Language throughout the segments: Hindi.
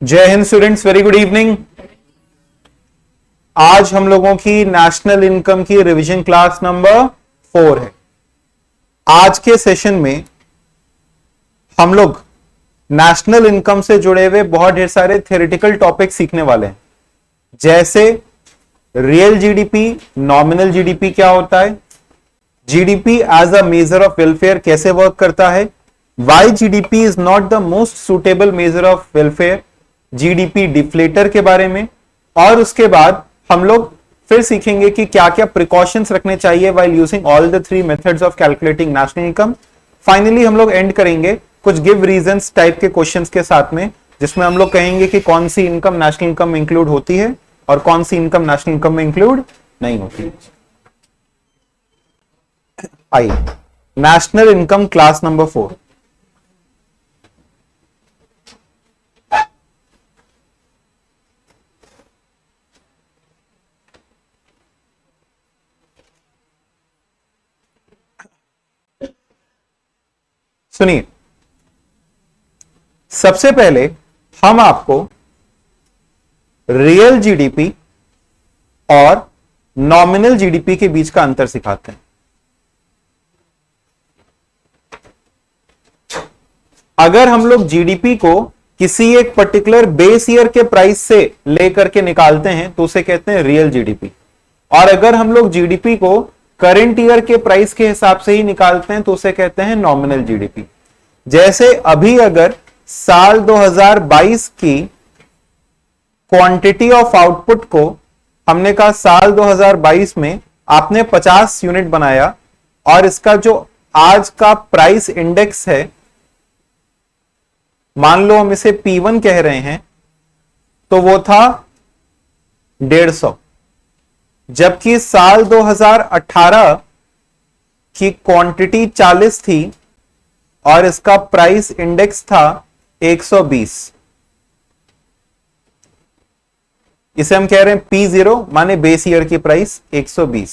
जय Hind students, very good evening. आज हम लोगों की नेशनल इनकम की रिवीजन क्लास नंबर 4 है। आज के सेशन में हम लोग नेशनल इनकम से जुड़े हुए बहुत ढेर सारे थ्योरेटिकल टॉपिक सीखने वाले हैं, जैसे रियल जीडीपी, नॉमिनल जीडीपी क्या होता है, GDP as a measure of welfare कैसे वर्क करता है, why GDP is not the most suitable measure of welfare, GDP deflator के बारे में, और उसके बाद हम लोग फिर सीखेंगे कि क्या क्या प्रिकॉशंस रखने चाहिए while using all the 3 methods of calculating national income. Finally हम लोग एंड करेंगे कुछ गिव रीजंस टाइप के क्वेश्चंस के साथ में, जिसमें हम लोग कहेंगे कि कौन सी इनकम नेशनल इनकम में इंक्लूड होती है और कौन सी इनकम नेशनल इनकम में इंक्लूड नहीं होती। आइए, नेशनल इनकम क्लास नंबर 4। सुनिए, सबसे पहले हम आपको रियल जीडीपी और नॉमिनल जीडीपी के बीच का अंतर सिखाते हैं। अगर हम लोग जीडीपी को किसी एक पर्टिकुलर बेस ईयर के प्राइस से लेकर के निकालते हैं तो उसे कहते हैं रियल जीडीपी, और अगर हम लोग जीडीपी को करंट ईयर के प्राइस के हिसाब से ही निकालते हैं तो उसे कहते हैं नॉमिनल जीडीपी। जैसे अभी अगर साल 2022 की क्वांटिटी ऑफ आउटपुट को हमने कहा साल 2022 में आपने 50 यूनिट बनाया और इसका जो आज का प्राइस इंडेक्स है, मान लो हम इसे P1 कह रहे हैं, तो वो था 150, जबकि साल 2018 की क्वांटिटी 40 थी और इसका प्राइस इंडेक्स था 120। इसे हम कह रहे हैं P0, माने बेस ईयर की प्राइस 120।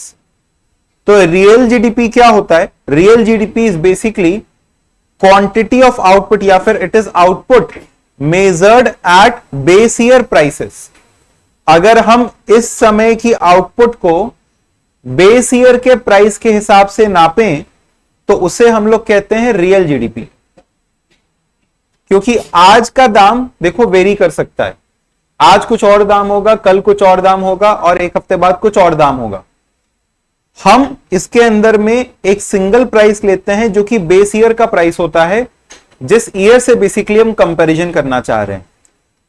तो रियल जीडीपी क्या होता है? Real GDP is basically quantity of output, या फिर it is output measured at base year prices. अगर हम इस समय की आउटपुट को बेस ईयर के प्राइस के हिसाब से नापें तो उसे हम लोग कहते हैं रियल जीडीपी, क्योंकि आज का दाम देखो वेरी कर सकता है। आज कुछ और दाम होगा, कल कुछ और दाम होगा, और एक हफ्ते बाद कुछ और दाम होगा। हम इसके अंदर में एक सिंगल प्राइस लेते हैं जो कि बेस ईयर का प्राइस होता है, जिस ईयर से बेसिकली हम कंपैरिजन करना चाह रहे हैं।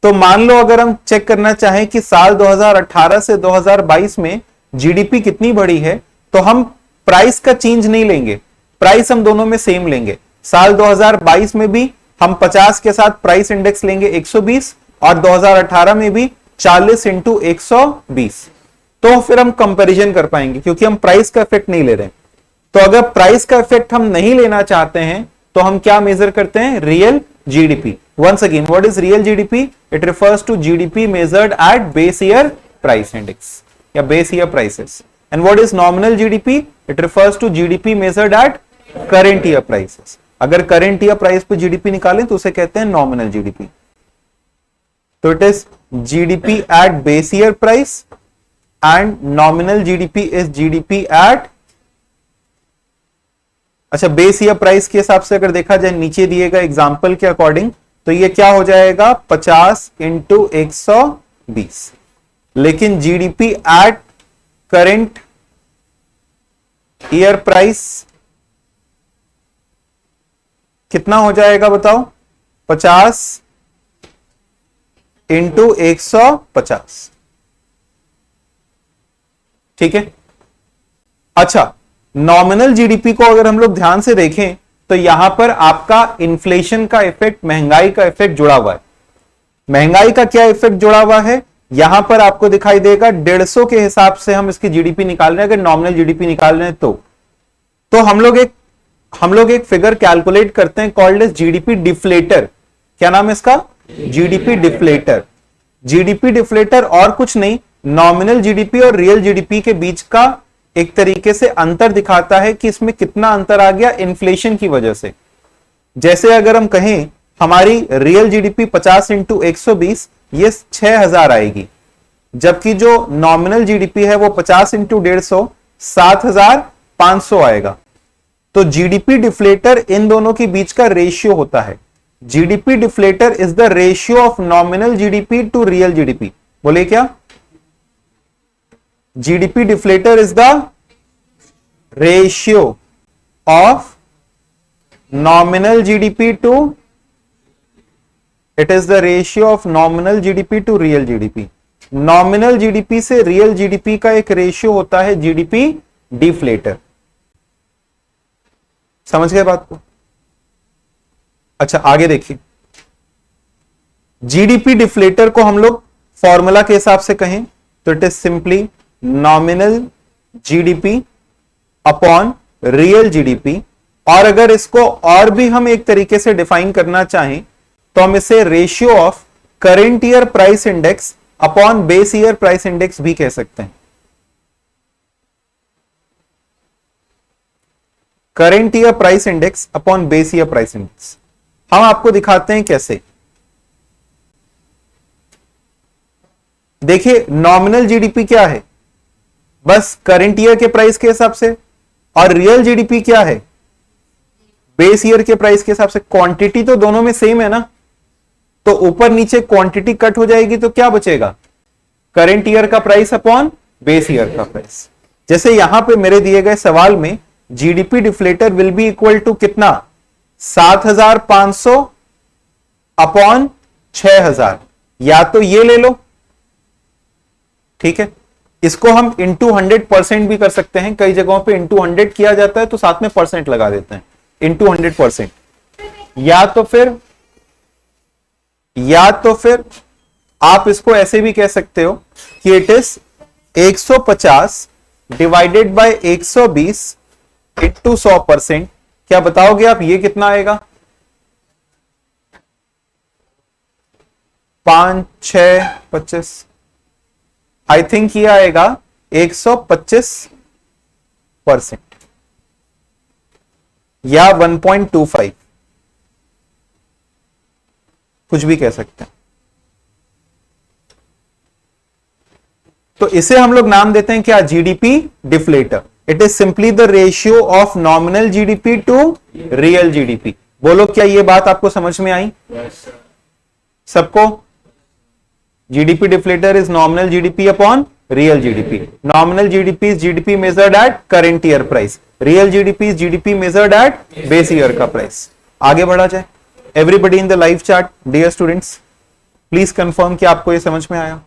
तो मान लो अगर हम चेक करना चाहें कि साल 2018 से 2022 में जीडीपी कितनी बढ़ी है, तो हम प्राइस का चेंज नहीं लेंगे, प्राइस हम दोनों में सेम लेंगे। साल 2022 में भी हम 50 के साथ प्राइस इंडेक्स लेंगे 120, और 2018 में भी 40 इंटू 120, तो फिर हम कंपैरिजन कर पाएंगे, क्योंकि हम प्राइस का इफेक्ट नहीं ले रहे हैं। तो अगर प्राइस का इफेक्ट हम नहीं लेना चाहते हैं तो हम क्या मेजर करते हैं? Real GDP. Once again, what is real GDP? It refers to GDP measured at base year price index या base year prices. And what is nominal GDP? It refers to GDP measured at current year prices. अगर current year price पे GDP निकालें तो उसे कहते हैं nominal GDP. तो it is GDP at base year price and nominal GDP is GDP at, अच्छा, बेस ईयर प्राइस के हिसाब से अगर देखा जाए नीचे दिए गए एग्जाम्पल के अकॉर्डिंग, तो ये क्या हो जाएगा? 50 इंटू 120। लेकिन GDP at current year price कितना हो जाएगा बताओ? 50 इंटू 150। ठीक है। अच्छा, नॉमिनल जीडीपी को अगर हम लोग ध्यान से देखें तो यहां पर आपका इन्फ्लेशन का इफेक्ट, महंगाई का इफेक्ट जुड़ा हुआ है। महंगाई का क्या इफेक्ट जुड़ा हुआ है? यहां पर आपको दिखाई देगा 150 के हिसाब से हम इसकी जीडीपी निकाल रहे हैं, अगर नॉमिनल जीडीपी निकाल रहे हैं तो हम लोग एक फिगर कैलकुलेट करते हैं कॉल्ड एज जीडीपी डिफ्लेटर। क्या नाम है इसका? GDP deflator. जीडीपी डिफ्लेटर और कुछ नहीं, नॉमिनल जीडीपी और रियल जीडीपी के बीच का एक तरीके से अंतर दिखाता है कि इसमें कितना अंतर आ गया इन्फ्लेशन की वजह से। जैसे अगर हम कहें हमारी रियल जीडीपी 50 इंटू 120 ये 6000 आएगी, जबकि जो नॉमिनल जीडीपी है वो 50 इंटू 150 7500 आएगा। तो जीडीपी डिफ्लेटर इन दोनों के बीच का रेशियो होता है। GDP deflator is the ratio of nominal GDP to real GDP. बोले क्या? GDP deflator is the ratio of nominal GDP to, it is the ratio of nominal GDP to real GDP. Nominal GDP से रियल जीडीपी का एक रेशियो होता है जीडीपी डिफ्लेटर। समझ गए बात को? अच्छा आगे देखिए, जीडीपी डिफ्लेटर को हम लोग फॉर्मूला के हिसाब से कहें तो it is simply nominal GDP upon real GDP. और अगर इसको और भी हम एक तरीके से डिफाइन करना चाहें तो हम इसे ratio of current year price index upon base year price index भी कह सकते हैं। Current year price index upon base year price index. हम आपको दिखाते हैं कैसे। देखिए नॉमिनल जीडीपी क्या है? बस करंट ईयर के प्राइस के हिसाब से, और रियल जीडीपी क्या है? बेस ईयर के प्राइस के हिसाब से। क्वांटिटी तो दोनों में सेम है ना, तो ऊपर नीचे क्वांटिटी कट हो जाएगी तो क्या बचेगा? करंट ईयर का प्राइस अपॉन बेस ईयर का प्राइस। जैसे यहां पे मेरे दिए गए सवाल में GDP deflator will be equal to कितना? 7500 अपॉन 6000, या तो ये ले लो, ठीक है। इसको हम इंटू 100% भी कर सकते हैं, कई जगहों पे इंटू 100 किया जाता है तो साथ में परसेंट लगा देते हैं, इंटू 100%। या तो फिर आप इसको ऐसे भी कह सकते हो कि it is 150 divided by 120 into 100%। क्या बताओगे आप ये कितना आएगा? 5, 6, 25, आई थिंक ये आएगा 125% या 1.25, कुछ भी कह सकते हैं। तो इसे हम लोग नाम देते हैं क्या? GDP deflator. It is simply the ratio of nominal GDP to real GDP. बोलो क्या ये बात आपको समझ में आई? सबको? GDP deflator is nominal GDP upon real GDP. Nominal GDP is GDP measured at current year price, real GDP is GDP measured at base year का प्राइस। आगे बढ़ा जाए। Everybody in the live chat, dear students, please confirm कि आपको ये समझ में आया।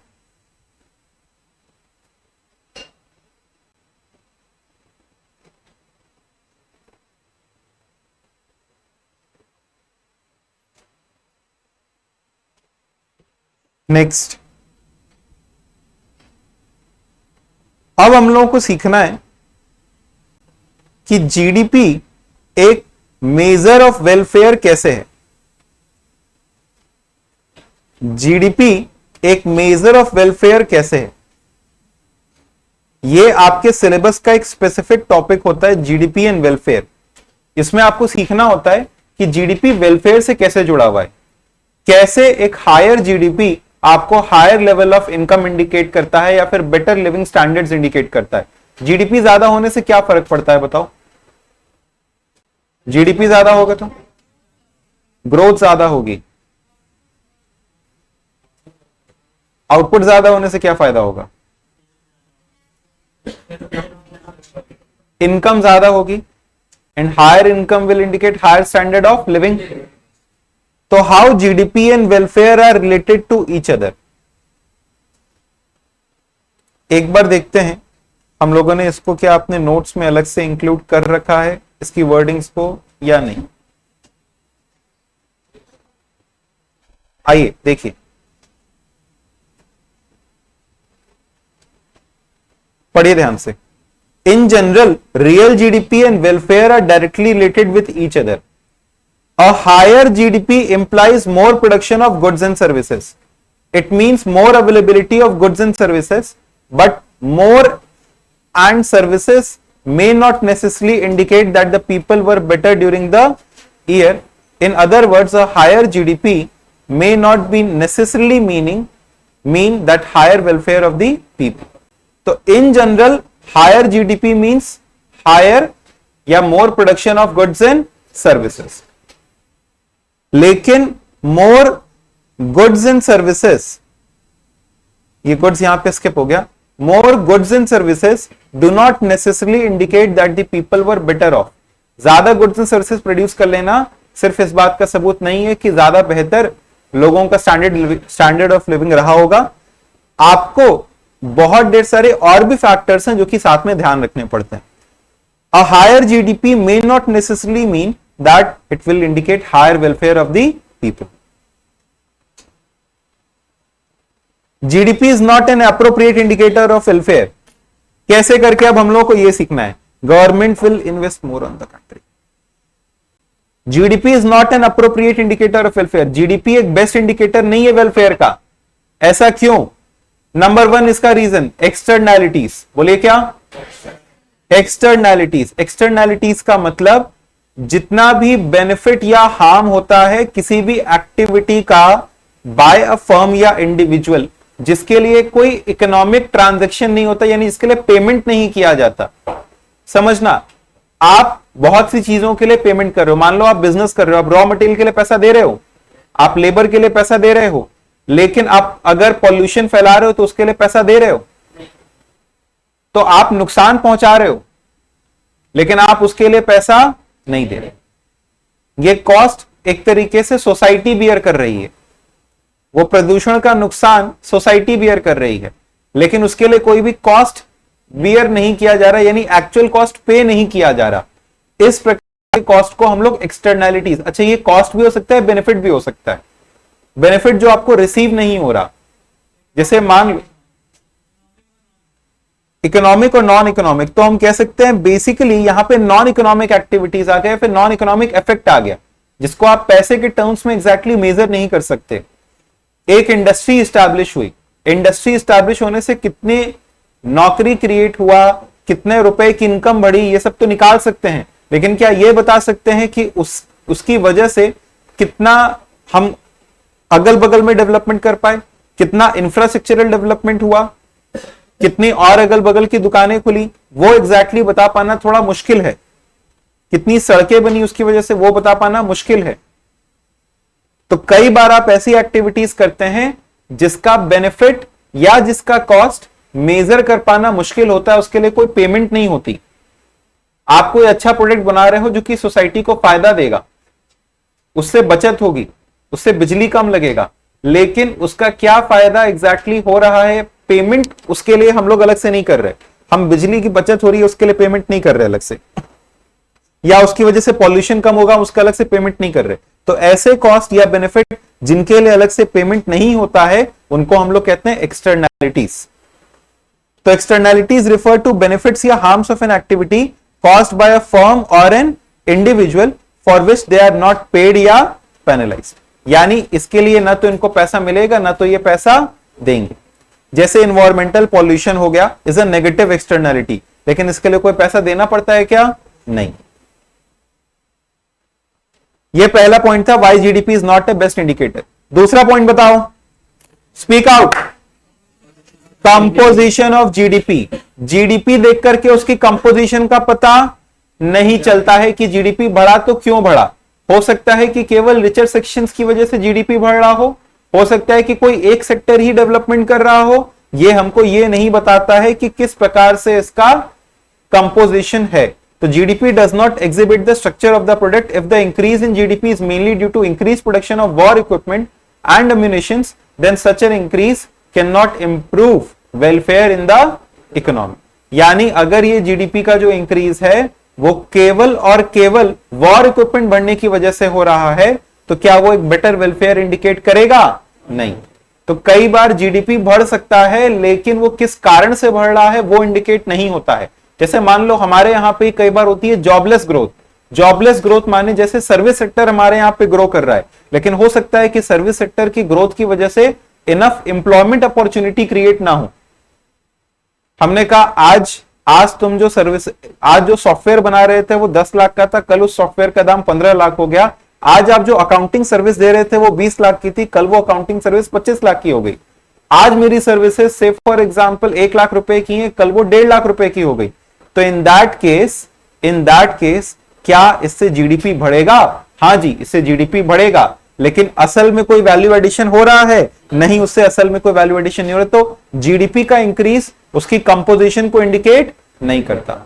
नेक्स्ट, अब हम लोगों को सीखना है कि जीडीपी एक मेजर ऑफ वेलफेयर कैसे है। जीडीपी एक मेजर ऑफ वेलफेयर कैसे है? ये आपके सिलेबस का एक स्पेसिफिक टॉपिक होता है, जीडीपी एंड वेलफेयर। इसमें आपको सीखना होता है कि जीडीपी वेलफेयर से कैसे जुड़ा हुआ है, कैसे एक हायर जीडीपी आपको higher level of income indicate करता है या फिर बेटर लिविंग स्टैंडर्ड्स इंडिकेट करता है। जीडीपी ज्यादा होने से क्या फर्क पड़ता है बताओ? जीडीपी ज्यादा होगा तो ग्रोथ ज्यादा होगी, आउटपुट ज्यादा होने से क्या फायदा होगा? इनकम ज्यादा होगी, and higher income will indicate higher standard of living. तो how GDP and welfare are related to each other? एक बार देखते हैं हम लोगों ने इसको क्या अपने नोट्स में अलग से इंक्लूड कर रखा है, इसकी वर्डिंग्स को, या नहीं। आइए देखिए, पढ़िए ध्यान से। In general real GDP and welfare are directly related with each other. A higher GDP implies more production of goods and services. It means more availability of goods and services, but more and services may not necessarily indicate that the people were better during the year. In other words, a higher GDP may not be necessarily mean that higher welfare of the people. तो in general higher GDP means higher या more production of goods and services. लेकिन more goods and services, ये goods यहां पे skip हो गया, more goods and services do not necessarily indicate that the people were better off. ज्यादा goods and services प्रोड्यूस कर लेना सिर्फ इस बात का सबूत नहीं है कि ज्यादा बेहतर लोगों का स्टैंडर्ड ऑफ लिविंग रहा होगा। आपको बहुत ढेर सारे और भी फैक्टर्स हैं जो कि साथ में ध्यान रखने पड़ते हैं। A higher GDP may not necessarily mean that it will indicate higher welfare of the people. GDP is not an appropriate indicator of welfare. कैसे करके अब हम लोग को यह सीखना है। Government will invest more on the country. GDP is not an appropriate indicator of welfare. GDP एक बेस्ट इंडिकेटर नहीं है वेलफेयर का। ऐसा क्यों? नंबर वन इसका रीजन एक्सटर्नैलिटीज। बोलिए क्या? एक्सटर्नैलिटीज। एक्सटर्नैलिटीज का मतलब जितना भी बेनिफिट या हार्म होता है किसी भी एक्टिविटी का बाय अ फर्म या इंडिविजुअल, जिसके लिए कोई इकोनॉमिक ट्रांजैक्शन नहीं होता, यानी जिसके लिए पेमेंट नहीं किया जाता। समझना, आप बहुत सी चीजों के लिए पेमेंट कर रहे हो। मान लो आप बिजनेस कर रहे हो, आप रॉ मटेरियल के लिए पैसा दे रहे हो, आप लेबर के लिए पैसा दे रहे हो, लेकिन आप अगर पॉल्यूशन फैला रहे हो तो उसके लिए पैसा दे रहे हो, तो आप नुकसान पहुंचा रहे हो, लेकिन आप उसके लिए पैसा नहीं दे रहे। ये कॉस्ट एक तरीके से सोसाइटी बियर कर रही है। वो प्रदूषण का नुकसान सोसाइटी बियर कर रही है, लेकिन उसके लिए कोई भी कॉस्ट बियर नहीं किया जा रहा, यानी एक्चुअल कॉस्ट पे नहीं किया जा रहा। इस प्रकार के कॉस्ट को हम लोग एक्सटर्नैलिटीज। अच्छा, ये कॉस्ट भी हो सकता है, बेनिफिट भी हो सकता है। बेनिफिट जो आपको रिसीव नहीं हो रहा, जैसे मान लो इकोनॉमिक और नॉन इकोनॉमिक, तो हम कह सकते हैं बेसिकली यहां पे नॉन इकोनॉमिक एक्टिविटीज आ गया, फिर नॉन इकोनॉमिक इफेक्ट आ गया, जिसको आप पैसे के टर्म्स में एग्जैक्टली मेजर नहीं कर सकते। एक इंडस्ट्री स्टैब्लिश हुई, इंडस्ट्री स्टैब्लिश होने से कितने नौकरी क्रिएट हुआ, कितने रुपए की इनकम बढ़ी, ये सब तो निकाल सकते हैं, लेकिन क्या ये बता सकते हैं कि उसकी वजह से कितना हम अगल बगल में डेवलपमेंट कर पाए, कितना इंफ्रास्ट्रक्चरल डेवलपमेंट हुआ, कितनी और अगल बगल की दुकानें खुली, वो एग्जैक्टली बता पाना थोड़ा मुश्किल है। कितनी सड़कें बनी उसकी वजह से, वो बता पाना मुश्किल है। तो कई बार आप ऐसी एक्टिविटीज करते हैं जिसका बेनिफिट या जिसका कॉस्ट मेजर कर पाना मुश्किल होता है, उसके लिए कोई पेमेंट नहीं होती। आप कोई अच्छा प्रोडक्ट बना रहे हो जो कि सोसाइटी को फायदा देगा, उससे बचत होगी, उससे बिजली कम लगेगा, लेकिन उसका क्या फायदा एग्जैक्टली हो रहा है, पेमेंट उसके लिए हम लोग अलग से नहीं कर रहे। हम बिजली की बचत हो रही है उसके लिए पेमेंट नहीं कर रहे अलग से, या उसकी वजह से पॉल्यूशन कम होगा उसका अलग से पेमेंट नहीं कर रहे। तो ऐसे कॉस्ट या बेनिफिट जिनके लिए अलग से पेमेंट नहीं होता है उनको हम लोग कहते हैं एक्सटर्नैलिटीज। तो एक्सटर्नैलिटीज रिफर टू बेनिफिट्स या harms of an activity caused by a firm और an individual for which they are not paid या पेनलाइज्ड। यानी इसके लिए ना तो इनको पैसा मिलेगा ना तो ये पैसा देंगे। जैसे इन्वायरमेंटल पॉल्यूशन हो गया, इज अ नेगेटिव एक्सटर्नैलिटी, लेकिन इसके लिए कोई पैसा देना पड़ता है क्या? नहीं। ये पहला पॉइंट था, why GDP is not a best indicator. दूसरा पॉइंट बताओ, speak out. Composition of GDP. GDP देख करके उसकी कंपोजिशन का पता नहीं चलता है कि जीडीपी बढ़ा तो क्यों बढ़ा। हो सकता है कि केवल रिचर सेक्शंस की वजह से जीडीपी बढ़ रहा हो सकता है कि कोई एक सेक्टर ही डेवलपमेंट कर रहा हो। ये हमको ये नहीं बताता है कि किस प्रकार से इसका कंपोजिशन है। तो GDP does not exhibit the structure of the product. If the increase in GDP is mainly due to increase production of war equipment and ammunitions, then such an increase can not improve welfare in the economy. यानी अगर ये जीडीपी का जो इंक्रीज है वो केवल और केवल वॉर इक्विपमेंट बढ़ने की वजह से हो रहा है, तो क्या वो एक बेटर वेलफेयर इंडिकेट करेगा? नहीं। तो कई बार जीडीपी बढ़ सकता है लेकिन वो किस कारण से बढ़ रहा है वो इंडिकेट नहीं होता है। जैसे मान लो हमारे यहां पे कई बार होती है जॉबलेस ग्रोथ। जॉबलेस ग्रोथ माने जैसे सर्विस सेक्टर हमारे यहां पे ग्रो कर रहा है, लेकिन हो सकता है कि सर्विस सेक्टर की ग्रोथ की वजह से इनफ एम्प्लॉयमेंट अपॉर्चुनिटी क्रिएट ना हो। हमने कहा आज तुम जो सर्विस, आज जो सॉफ्टवेयर बना रहे थे वो 10 लाख का था, कल उस सॉफ्टवेयर का दाम 15 लाख हो गया, आज आप जो अकाउंटिंग सर्विस दे रहे थे वो 20 लाख की थी, कल वो अकाउंटिंग सर्विस 25 लाख की हो गई। आज मेरी सर्विसेज से फॉर एग्जांपल 1 लाख रुपए की है, कल वो 1.5 लाख रुपए की हो गई। तो इन दैट केस क्या इससे जीडीपी बढ़ेगा? हाँ जी, इससे जीडीपी बढ़ेगा, लेकिन असल में कोई वैल्यू एडिशन हो रहा है? नहीं, उससे असल में कोई वैल्यू एडिशन नहीं हो रहा। तो जीडीपी का इंक्रीज उसकी कंपोजिशन को इंडिकेट नहीं करता।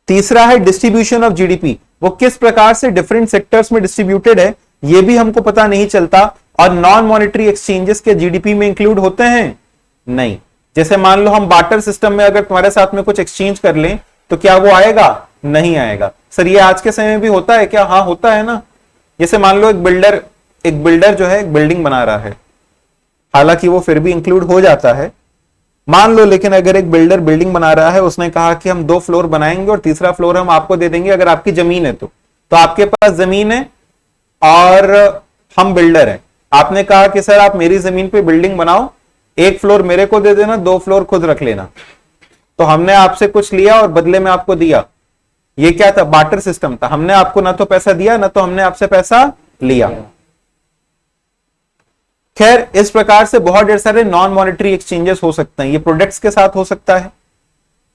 तीसरा है डिस्ट्रीब्यूशन ऑफ जीडीपी, वो किस प्रकार से डिफरेंट सेक्टर्स में डिस्ट्रीब्यूटेड है ये भी हमको पता नहीं चलता। और नॉन मॉनेटरी एक्सचेंजेस के जीडीपी में इंक्लूड होते हैं? नहीं। जैसे मान लो हम बार्टर सिस्टम में अगर तुम्हारे साथ में कुछ एक्सचेंज कर लें तो क्या वो आएगा? नहीं आएगा। सर ये आज के समय में भी होता है क्या? हाँ होता है ना। जैसे मान लो एक बिल्डर जो है एक बिल्डिंग बना रहा है, हालांकि वो फिर भी इंक्लूड हो जाता है मान लो, लेकिन अगर एक बिल्डर बिल्डिंग बना रहा है, उसने कहा कि हम 2 फ्लोर बनाएंगे और तीसरा फ्लोर हम आपको दे देंगे अगर आपकी जमीन है तो आपके पास जमीन है और हम बिल्डर हैं। आपने कहा कि सर आप मेरी जमीन पे बिल्डिंग बनाओ, 1 फ्लोर मेरे को दे देना, 2 फ्लोर खुद रख लेना। तो हमने आपसे कुछ लिया और बदले में आपको दिया। ये क्या था? बार्टर सिस्टम था। हमने आपको ना तो पैसा दिया ना तो हमने आपसे पैसा लिया। खैर, इस प्रकार से बहुत ढेर सारे नॉन मॉनेटरी एक्सचेंजेस हो सकते हैं। ये प्रोडक्ट्स के साथ हो सकता है,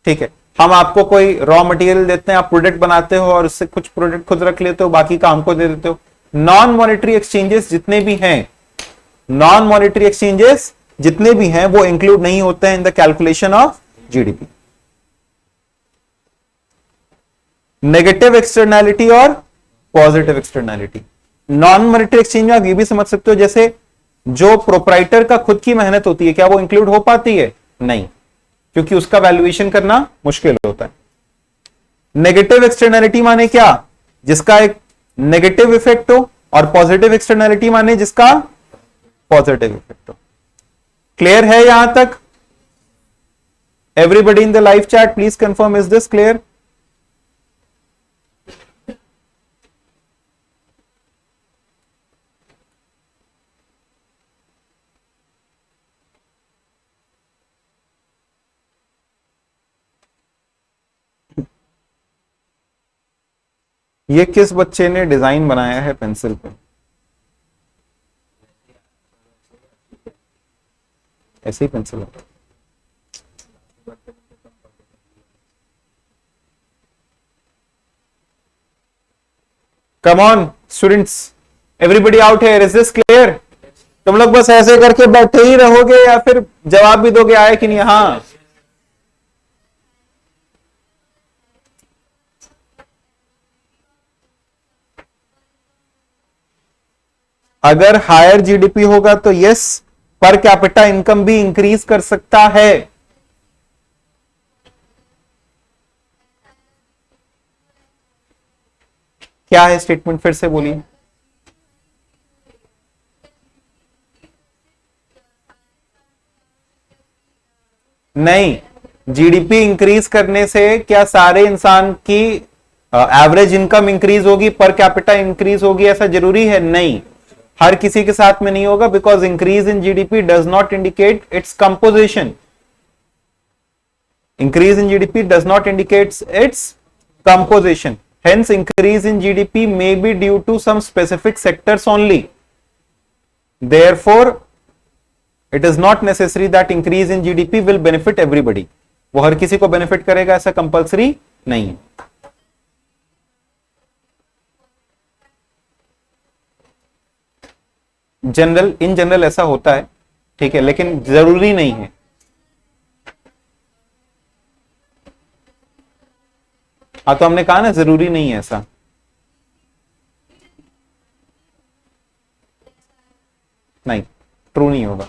ठीक है। हम आपको कोई रॉ मटेरियल देते हैं, आप प्रोडक्ट बनाते हो और उससे कुछ प्रोडक्ट खुद रख लेते हो, बाकी का हमको दे देते हो। नॉन मॉनेटरी एक्सचेंजेस जितने भी हैं, नॉन मॉनेटरी एक्सचेंजेस जितने भी हैं वो इंक्लूड नहीं होते हैं in the calculation of GDP. Negative externality और positive externality. Non monetary exchange में आप ये भी समझ सकते हो, जैसे जो प्रोप्राइटर का खुद की मेहनत होती है, क्या वो इंक्लूड हो पाती है? नहीं, क्योंकि उसका वैल्यूएशन करना मुश्किल होता है। नेगेटिव एक्सटर्नैलिटी माने क्या? जिसका एक नेगेटिव इफेक्ट हो, और पॉजिटिव एक्सटर्नैलिटी माने जिसका पॉजिटिव इफेक्ट हो। क्लियर है यहां तक? Everybody in the live chat please confirm, is this clear? ये किस बच्चे ने डिजाइन बनाया है पेंसिल पे? ऐसे ही पेंसिल है। Come on students, everybody out here, is this clear? तुम लोग बस ऐसे करके बैठे ही रहोगे या फिर जवाब भी दोगे आए कि नहीं? हाँ, अगर हायर जीडीपी होगा तो यस, पर कैपिटा इनकम भी इंक्रीज कर सकता है। क्या है स्टेटमेंट? फिर से बोलिए। नहीं, जीडीपी इंक्रीज करने से क्या सारे इंसान की एवरेज इनकम इंक्रीज होगी, पर कैपिटा इंक्रीज होगी, ऐसा जरूरी है? नहीं, हर किसी के साथ में नहीं होगा, because increase in GDP does not indicate its composition. Increase in GDP does not indicate its composition, hence increase in GDP may be due to some specific sectors only. Therefore it is not necessary that increase in GDP will benefit everybody. वो हर किसी को बेनिफिट करेगा ऐसा कंपल्सरी नहीं है। इन जनरल ऐसा होता है, ठीक है, लेकिन जरूरी नहीं है। हाँ, तो हमने कहा ना जरूरी नहीं है ऐसा। नहीं, ट्रू नहीं होगा,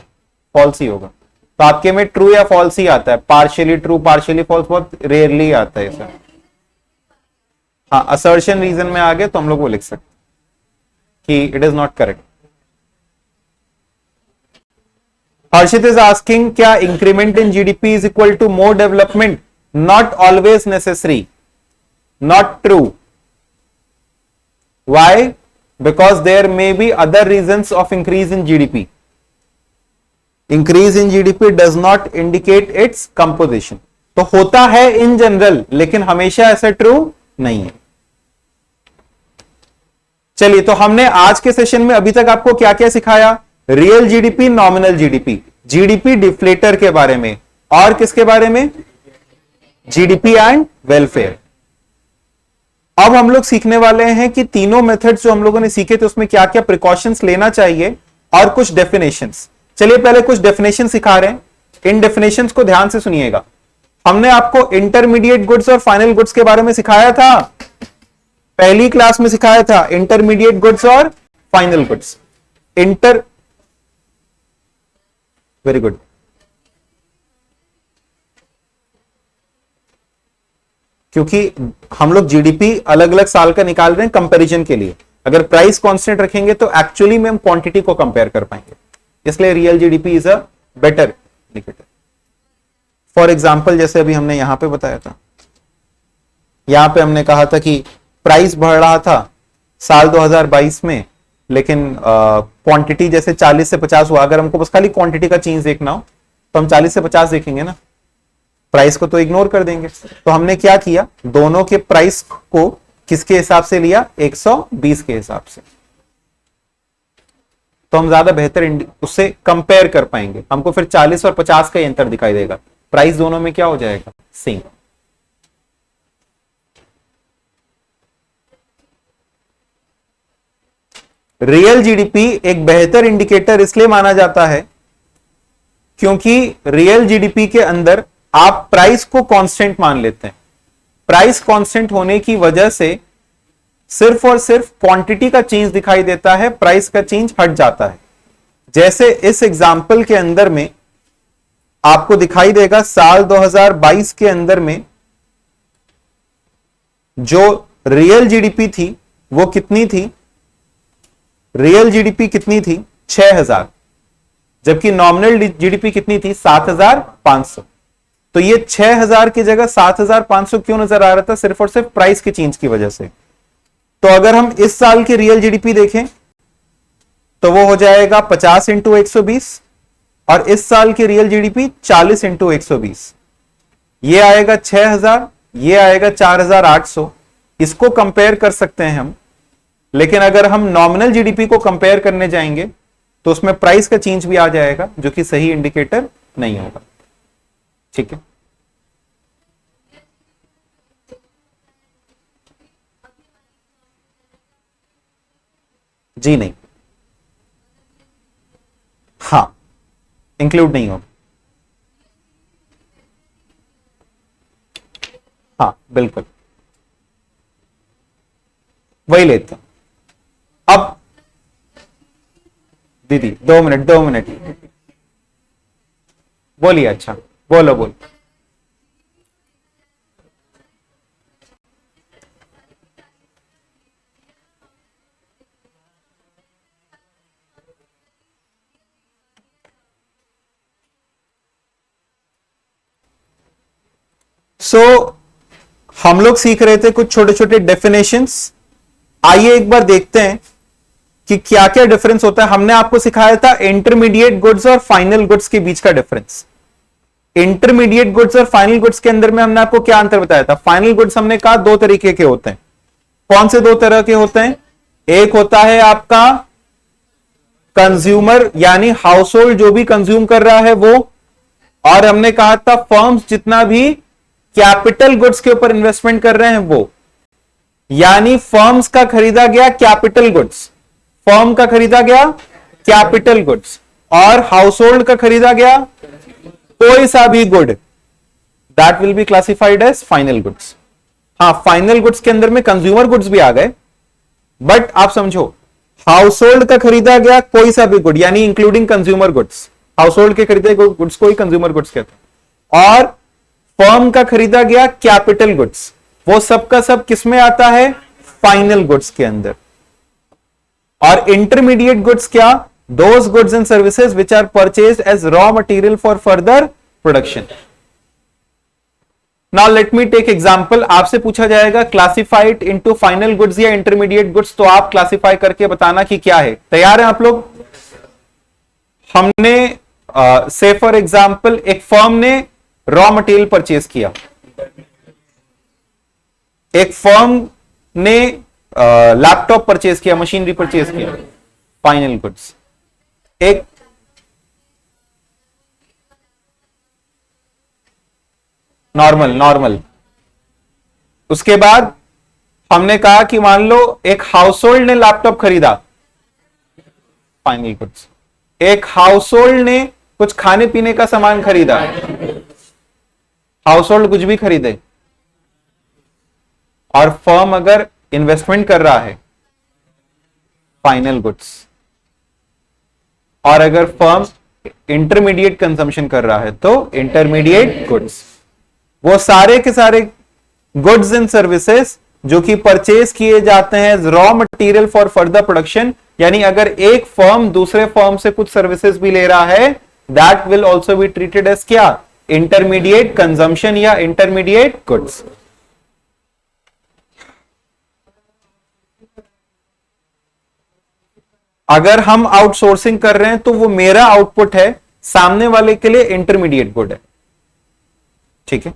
फॉल्स ही होगा। तो आपके में ट्रू या फॉल्स ही आता है, पार्शियली ट्रू पार्शियली फॉल्स बहुत रेयरली आता है ऐसा। हाँ, असर्शन रीजन में आ गए तो हम लोग वो लिख सकते कि it is not correct. Harshit is asking क्या increment in GDP is equal to more development? Not always necessary, not true. Why? Because there may be other reasons of increase in GDP. Increase in GDP does not indicate its composition. तो होता है in general, लेकिन हमेशा ऐसा true नहीं है। चलिए, तो हमने आज के सेशन में अभी तक आपको क्या क्या सिखाया? Real GDP, nominal GDP, GDP deflator के बारे में, और किसके बारे में? GDP and welfare. अब हम लोग सीखने वाले हैं कि तीनों मेथड्स जो हम लोगों ने सीखे थे उसमें क्या क्या प्रिकॉशंस लेना चाहिए और कुछ डेफिनेशंस। चलिए पहले कुछ डेफिनेशन सिखा रहे हैं, इन डेफिनेशंस को ध्यान से सुनिएगा। हमने आपको इंटरमीडिएट गुड्स और फाइनल गुड्स के बारे में सिखाया था, पहली क्लास में सिखाया था इंटरमीडिएट गुड्स और फाइनल गुड्स। Very good. क्योंकि हम लोग जीडीपी अलग अलग साल का निकाल रहे हैं कंपैरिजन के लिए, अगर प्राइस कांस्टेंट रखेंगे तो एक्चुअली में हम क्वांटिटी को कंपेयर कर पाएंगे, इसलिए real GDP is a better indicator. For example जैसे अभी हमने यहां पे बताया था, यहां पे हमने कहा था कि प्राइस बढ़ रहा था साल 2022 में, लेकिन क्वांटिटी जैसे 40 से 50 हुआ। अगर हमको बस खाली क्वांटिटी का चेंज देखना हो तो हम 40 से 50 देखेंगे ना, प्राइस को तो इग्नोर कर देंगे। तो हमने क्या किया, दोनों के प्राइस को किसके हिसाब से लिया? 120 के हिसाब से। तो हम ज्यादा बेहतर उससे कंपेयर कर पाएंगे, हमको फिर 40 और 50 का अंतर दिखाई देगा, प्राइस दोनों में क्या हो जाएगा? सेम। रियल जीडीपी एक बेहतर इंडिकेटर इसलिए माना जाता है क्योंकि रियल जीडीपी के अंदर आप प्राइस को कांस्टेंट मान लेते हैं। प्राइस कांस्टेंट होने की वजह से सिर्फ और सिर्फ क्वांटिटी का चेंज दिखाई देता है, प्राइस का चेंज हट जाता है। जैसे इस एग्जाम्पल के अंदर में आपको दिखाई देगा साल 2022 के अंदर में जो रियल जीडीपी थी वो कितनी थी? रियल जीडीपी कितनी थी? 6000, जबकि नॉमिनल जीडीपी कितनी थी? 7500। तो ये 6000 की जगह 7500 क्यों नजर आ रहा था? सिर्फ और सिर्फ प्राइस के चेंज की वजह से। तो अगर हम इस साल की रियल जीडीपी देखें तो वो हो जाएगा 50 इंटू 120, और इस साल की रियल जीडीपी 40 इंटू 120। ये आएगा 6000, ये आएगा 4800। इसको कंपेयर कर सकते हैं हम, लेकिन अगर हम नॉमिनल जीडीपी को कंपेयर करने जाएंगे तो उसमें प्राइस का चेंज भी आ जाएगा, जो कि सही इंडिकेटर नहीं होगा। ठीक है, जी नहीं, हाँ इंक्लूड नहीं होगा। हाँ बिल्कुल, वही लेते हैं। अब दीदी 2 मिनट, 2 मिनट बोलिए। अच्छा बोलो बोलो। हम लोग सीख रहे थे कुछ छोटे छोटे डेफिनेशंस। आइए एक बार देखते हैं कि क्या क्या डिफरेंस होता है। हमने आपको सिखाया था इंटरमीडिएट गुड्स और फाइनल गुड्स के बीच का डिफरेंस। इंटरमीडिएट गुड्स और फाइनल गुड्स के अंदर में हमने आपको क्या अंतर बताया था? फाइनल गुड्स हमने कहा 2 तरीके के होते हैं। कौन से 2 तरह के होते हैं? एक होता है आपका कंज्यूमर, यानी हाउस होल्ड जो भी कंज्यूम कर रहा है वो, और हमने कहा था फर्म्स जितना भी कैपिटल गुड्स के ऊपर इन्वेस्टमेंट कर रहे हैं वो, यानी फर्म्स का खरीदा गया कैपिटल गुड्स, फर्म का खरीदा गया कैपिटल गुड्स, और हाउस होल्ड का खरीदा गया कोई सा भी good, that will be classified as final goods. हाँ, फाइनल गुड्स के अंदर में कंज्यूमर गुड्स भी आ गए, बट आप समझो हाउस होल्ड का खरीदा गया कोई सा भी गुड, यानी including consumer goods, house hold के खरीदे गुड्स को ही कंज्यूमर गुड्स कहते हैं, और फर्म का खरीदा गया कैपिटल गुड्स, वो सब का सब किसमें आता है? फाइनल गुड्स के अंदर। और इंटरमीडिएट गुड्स क्या? Those goods and services which are purchased as raw material for further production. Now let me take example. आपसे पूछा जाएगा क्लासिफाइड इनटू फाइनल गुड्स या इंटरमीडिएट गुड्स, तो आप क्लासिफाई करके बताना कि क्या है। तैयार हैं आप लोग? हमने से फॉर एग्जांपल एक फर्म ने रॉ मटेरियल परचेज किया, एक फर्म ने लैपटॉप परचेज किया, मशीनरी परचेज किया, फाइनल गुड्स। एक नॉर्मल। उसके बाद हमने कहा कि मान लो एक हाउसहोल्ड ने लैपटॉप खरीदा, फाइनल गुड्स। एक हाउसहोल्ड ने कुछ खाने पीने का सामान खरीदा, हाउसहोल्ड कुछ भी खरीदे, और फर्म अगर इन्वेस्टमेंट कर रहा है, फाइनल गुड्स। और अगर फर्म इंटरमीडिएट कंजम्पशन कर रहा है तो इंटरमीडिएट गुड्स। वो सारे के सारे गुड्स एंड सर्विसेज जो कि परचेज किए जाते हैं raw material for further production, यानी अगर एक फर्म दूसरे फर्म से कुछ सर्विसेज भी ले रहा है, that will also be treated as क्या, इंटरमीडिएट कंजम्पशन या इंटरमीडिएट गुड्स। अगर हम आउटसोर्सिंग कर रहे हैं तो वो मेरा आउटपुट है, सामने वाले के लिए इंटरमीडिएट गुड है, ठीक है।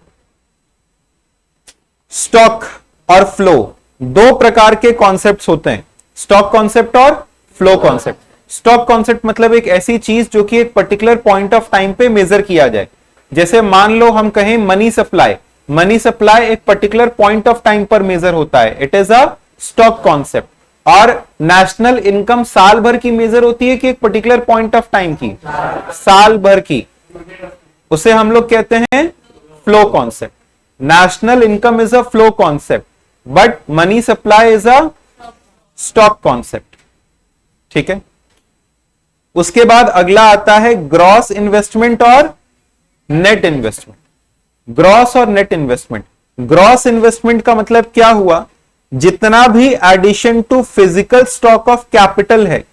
स्टॉक और फ्लो दो प्रकार के कॉन्सेप्ट्स होते हैं, स्टॉक कॉन्सेप्ट और फ्लो कॉन्सेप्ट। स्टॉक कॉन्सेप्ट मतलब एक ऐसी चीज जो कि एक पर्टिकुलर पॉइंट ऑफ टाइम पे मेजर किया जाए। जैसे मान लो हम कहें मनी सप्लाई, मनी सप्लाई एक पर्टिकुलर पॉइंट ऑफ टाइम पर मेजर होता है, it is a stock concept. और नेशनल इनकम साल भर की मेजर होती है कि एक पर्टिकुलर पॉइंट ऑफ टाइम की, साल भर की, उसे हम लोग कहते हैं flow concept. National income is a flow concept, but money supply is a stock concept, ठीक है। उसके बाद अगला आता है ग्रॉस इन्वेस्टमेंट और नेट इन्वेस्टमेंट। ग्रॉस और नेट इन्वेस्टमेंट, ग्रॉस इन्वेस्टमेंट का मतलब क्या हुआ, जितना भी addition to physical stock of capital है,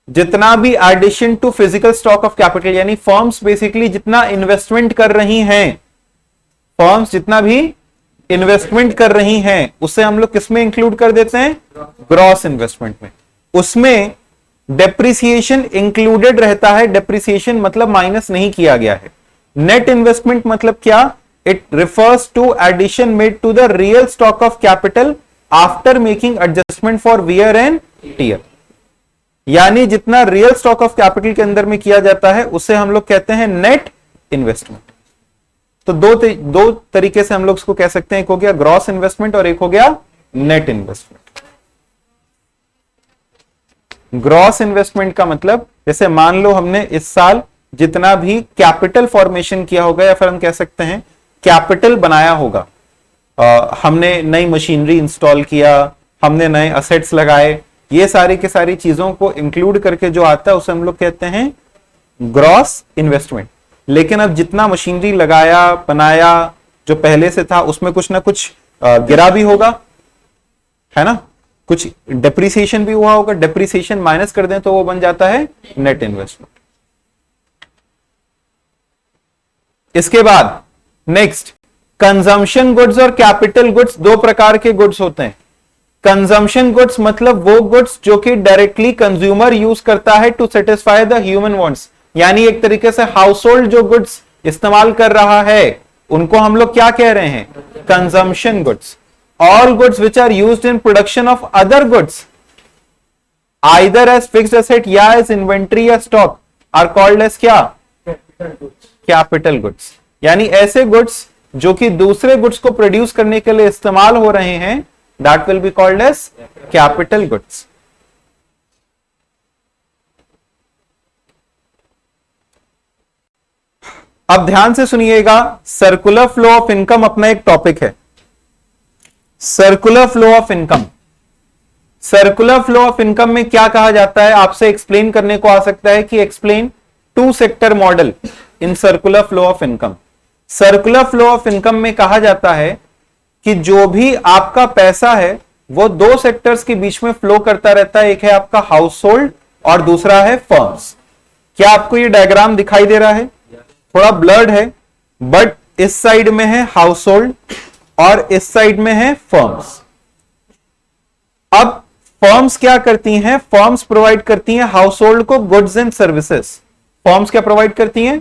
जितना भी addition to physical stock of capital, यानी फर्म्स बेसिकली जितना इन्वेस्टमेंट कर रही हैं, फर्म्स जितना भी इन्वेस्टमेंट कर रही हैं, उसे हम लोग किसमें इंक्लूड कर देते हैं, ग्रॉस इन्वेस्टमेंट में। उसमें डेप्रिसिएशन इंक्लूडेड रहता है, डेप्रिसिएशन मतलब माइनस नहीं किया गया है। नेट इन्वेस्टमेंट मतलब क्या, it refers to addition made to the real stock of capital after making adjustment for wear and tear। यानी जितना रियल स्टॉक ऑफ कैपिटल के अंदर में किया जाता है उसे हम लोग कहते हैं नेट इन्वेस्टमेंट। तो दो तरीके से हम लोग उसको कह सकते हैं, एक हो गया ग्रॉस इन्वेस्टमेंट और एक हो गया नेट इन्वेस्टमेंट। ग्रॉस इन्वेस्टमेंट का मतलब जैसे मान लो हमने इस साल जितना भी कैपिटल फॉर्मेशन किया होगा, या फिर हम कह सकते हैं कैपिटल बनाया होगा, हमने नई मशीनरी इंस्टॉल किया, हमने नए असेट्स लगाए, ये सारी के सारी चीजों को इंक्लूड करके जो आता है उसे हम लोग कहते हैं ग्रॉस इन्वेस्टमेंट। लेकिन अब जितना मशीनरी लगाया बनाया जो पहले से था उसमें कुछ ना कुछ गिरा भी होगा, है ना, कुछ डेप्रिसिएशन भी हुआ होगा, डेप्रिसिएशन माइनस कर दें तो वो बन जाता है नेट इन्वेस्टमेंट। इसके बाद नेक्स्ट कंजम्पशन गुड्स और कैपिटल गुड्स, दो प्रकार के गुड्स होते हैं। कंजम्पशन गुड्स मतलब वो गुड्स जो कि डायरेक्टली कंज्यूमर यूज करता है to satisfy the human wants, यानी एक तरीके से हाउस होल्ड जो गुड्स इस्तेमाल कर रहा है उनको हम लोग क्या कह रहे हैं, consumption goods. All goods which are used in production of other goods either as fixed asset या एज इन्वेंट्री या स्टॉक आर कॉल्ड एज क्या, कैपिटल गुड्स। यानी ऐसे गुड्स जो कि दूसरे गुड्स को प्रोड्यूस करने के लिए इस्तेमाल हो रहे हैं, that will be called as capital goods. अब ध्यान से सुनिएगा, सर्कुलर फ्लो ऑफ इनकम अपना एक टॉपिक है। Circular flow of income, circular flow of income में क्या कहा जाता है, आपसे एक्सप्लेन करने को आ सकता है कि explain two sector model in circular flow of income. Circular flow of income में कहा जाता है कि जो भी आपका पैसा है वो दो सेक्टर्स के बीच में फ्लो करता रहता है, एक है आपका हाउस होल्ड और दूसरा है फर्म्स। क्या आपको ये डायग्राम दिखाई दे रहा है, थोड़ा ब्लर्ड है, बट इस साइड में है हाउस होल्ड और इस साइड में है फर्म्स। अब फर्म्स क्या करती हैं, फर्म्स प्रोवाइड करती हैं हाउस होल्ड को गुड्स एंड सर्विसेज। फर्म्स क्या प्रोवाइड करती हैं,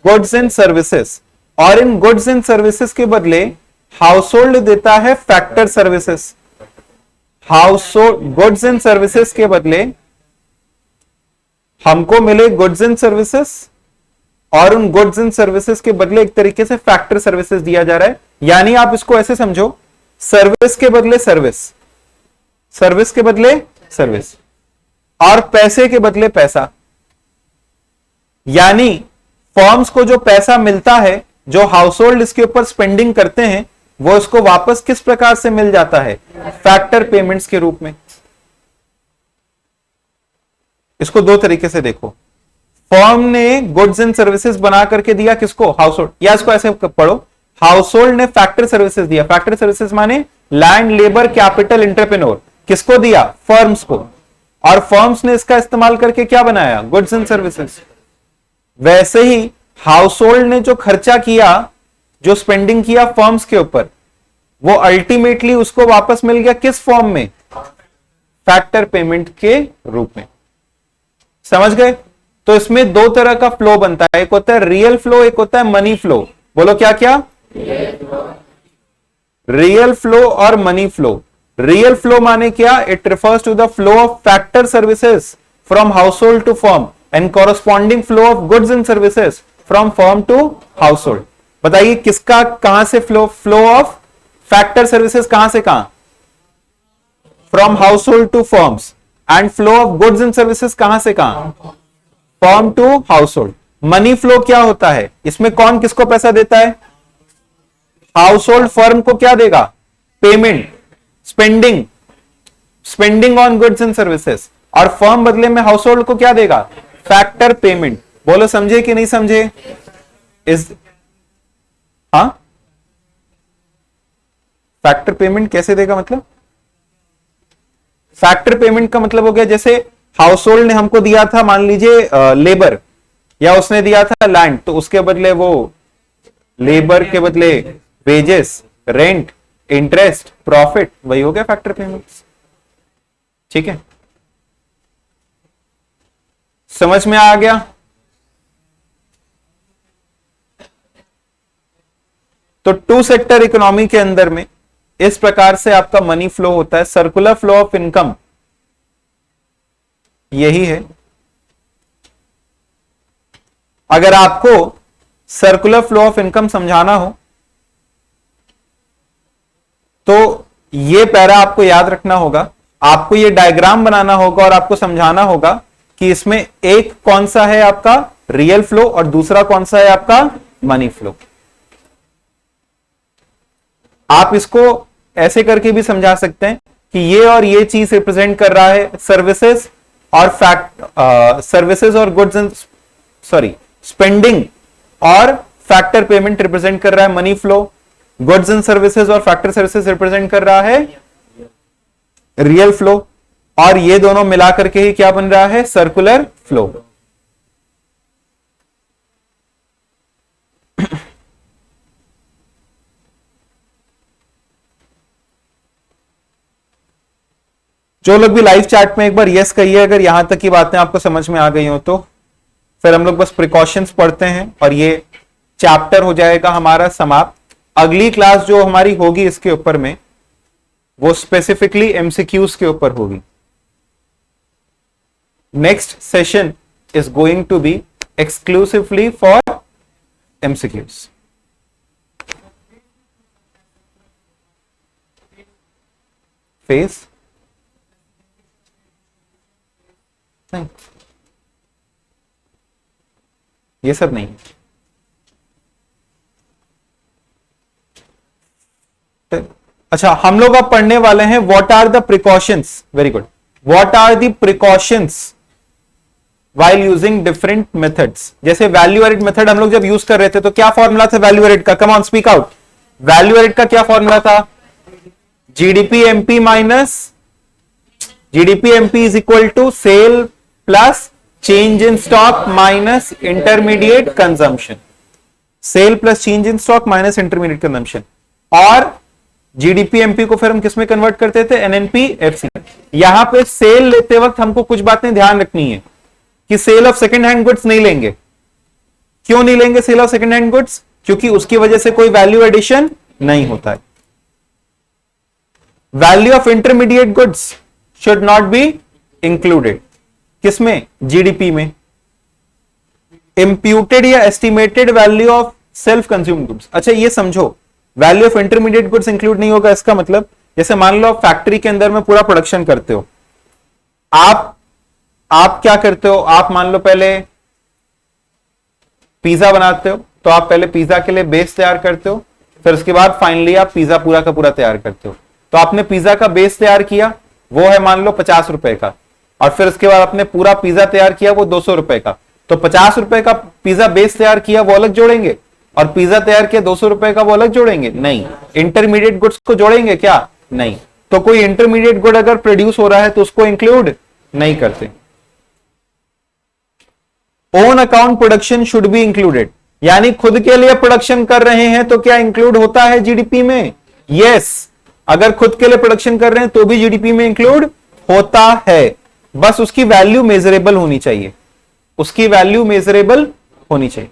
गुड्स एंड सर्विसेज, और इन गुड्स एंड सर्विसेज के बदले हाउस होल्ड देता है factor services. House hold goods and services के बदले हमको मिले गुड्स एंड सर्विसेज, और उन गुड्स एंड सर्विसेज के बदले एक तरीके से फैक्टर सर्विसेज दिया जा रहा है। यानी आप इसको ऐसे समझो, सर्विस के बदले सर्विस, सर्विस के बदले सर्विस, और पैसे के बदले पैसा। यानी फर्म्स को जो पैसा मिलता है, जो हाउस होल्ड इसके ऊपर स्पेंडिंग करते हैं, वो इसको वापस किस प्रकार से मिल जाता है? फैक्टर पेमेंट्स के रूप में। इसको दो तरीके से देखो, फर्म ने गुड्स एंड सर्विसेज बना करके दिया किसको? House hold. या इसको ऐसे पढ़ो, हाउस होल्ड ने फैक्टर सर्विसेज दिया। फैक्टर सर्विसेज माने लैंड, लेबर, कैपिटल, एंटरप्रेन्योर। किसको दिया? फर्म्स को। और फर्म्स ने इसका इस्तेमाल करके क्या बनाया? Goods and services. वैसे ही हाउस होल्ड ने जो खर्चा किया, जो स्पेंडिंग किया फर्म्स के ऊपर, वो अल्टीमेटली उसको वापस मिल गया किस फॉर्म में? फैक्टर पेमेंट के रूप में। समझ गए? तो इसमें दो तरह का फ्लो बनता है, एक होता है रियल फ्लो, एक होता है मनी फ्लो। बोलो क्या क्या? रियल फ्लो और मनी फ्लो। रियल फ्लो माने क्या? It refers to the flow of factor services from household to firm and corresponding flow of goods and services from firm to household. बताइए किसका कहां से फ्लो? फ्लो ऑफ फैक्टर सर्विसेज कहां से कहां? From household to firms. And flow of goods and services कहां से कहां? Firm to household. Money flow क्या होता है? इसमें कौन किसको पैसा देता है? हाउस होल्ड फर्म को क्या देगा? Payment, spending, spending on goods and services. और फर्म बदले में हाउस होल्ड को क्या देगा? Factor payment. बोलो समझे कि नहीं समझे? इस हाँ, फैक्टर पेमेंट कैसे देगा? मतलब फैक्टर पेमेंट का मतलब हो गया, जैसे हाउस होल्ड ने हमको दिया था मान लीजिए लेबर, या उसने दिया था लैंड, तो उसके बदले वो लेबर के बदले वेजेस, रेंट, इंटरेस्ट, प्रॉफिट, वही हो गया फैक्टर पेमेंट्स। ठीक है, समझ में आ गया? तो टू सेक्टर इकोनॉमी के अंदर में इस प्रकार से आपका मनी फ्लो होता है। सर्कुलर फ्लो ऑफ इनकम यही है। अगर आपको सर्कुलर फ्लो ऑफ इनकम समझाना हो तो ये पैरा आपको याद रखना होगा, आपको ये डायग्राम बनाना होगा और आपको समझाना होगा कि इसमें एक कौन सा है आपका रियल फ्लो और दूसरा कौन सा है आपका मनी फ्लो। आप इसको ऐसे करके भी समझा सकते हैं कि ये और ये चीज रिप्रेजेंट कर रहा है सर्विसेज और सर्विसेज और गुड्स एंड स्पेंडिंग और फैक्टर पेमेंट रिप्रेजेंट कर रहा है money flow. Goods and services और फैक्टर सर्विसेज रिप्रेजेंट कर रहा है रियल फ्लो, और ये दोनों मिलाकर के ही क्या बन रहा है? Circular flow. जो लोग भी लाइव चैट में एक बार यस कहिए अगर यहां तक की बातें आपको समझ में आ गई हो तो। फिर हम लोग बस प्रिकॉशंस पढ़ते हैं और ये चैप्टर हो जाएगा हमारा समाप्त। अगली क्लास जो हमारी होगी इसके ऊपर में, वो स्पेसिफिकली एमसीक्यूज के ऊपर होगी। Next session is going to be exclusively for MCQs. Face नहीं, ये सब नहीं। अच्छा, हम लोग अब पढ़ने वाले हैं what are the precautions. Very good. What are the precautions while using different methods. जैसे वैल्यू एडेड मेथड हम लोग जब यूज कर रहे थे तो क्या फॉर्मूला था वैल्यू एडेड का? Come on speak out. Value added का क्या फॉर्मूला था? GDP MP minus GDP MP is equal to sale plus change in stock minus intermediate consumption. Sale plus change in stock minus intermediate consumption. और जीडीपी एमपी को फिर हम किस में कन्वर्ट करते थे? NNP FC. यहां पे सेल लेते वक्त हमको कुछ बातें ध्यान रखनी है कि sale of second hand goods नहीं लेंगे। क्यों नहीं लेंगे sale of second hand goods? क्योंकि उसकी वजह से कोई वैल्यू एडिशन नहीं होता है। Value of intermediate goods should not be included. किसमें? जीडीपी में। इंप्यूटेड या estimated value of self consume goods. अच्छा ये समझो, value of intermediate goods include नहीं होगा, इसका मतलब जैसे मान लो आप फैक्ट्री के अंदर में पूरा प्रोडक्शन करते हो, आप क्या करते हो, आप मान लो पहले पिज्जा बनाते हो, तो आप पहले पिज्जा के लिए बेस तैयार करते हो, फिर उसके बाद फाइनली आप पिज्जा पूरा का पूरा तैयार करते हो। तो आपने पिज्जा का बेस तैयार किया, वो है मान लो 50 रुपए का, और फिर उसके बाद आपने पूरा पिज्जा तैयार किया वो 200 रुपए का। तो 50 रुपए का पिज्जा बेस तैयार किया वो अलग जोड़ेंगे, और पिज्जा तैयार किया 200 रुपए का वो अलग जोड़ेंगे? नहीं। इंटरमीडिएट गुड्स को जोड़ेंगे क्या? नहीं। तो कोई इंटरमीडिएट गुड अगर प्रोड्यूस हो रहा है तो उसको इंक्लूड नहीं करते। Own account production should be included, यानी खुद के लिए प्रोडक्शन कर रहे हैं तो क्या इंक्लूड होता है जीडीपी में? यस, अगर खुद के लिए प्रोडक्शन कर रहे हैं तो भी जीडीपी में इंक्लूड होता है, बस उसकी वैल्यू मेजरेबल होनी चाहिए, उसकी वैल्यू मेजरेबल होनी चाहिए।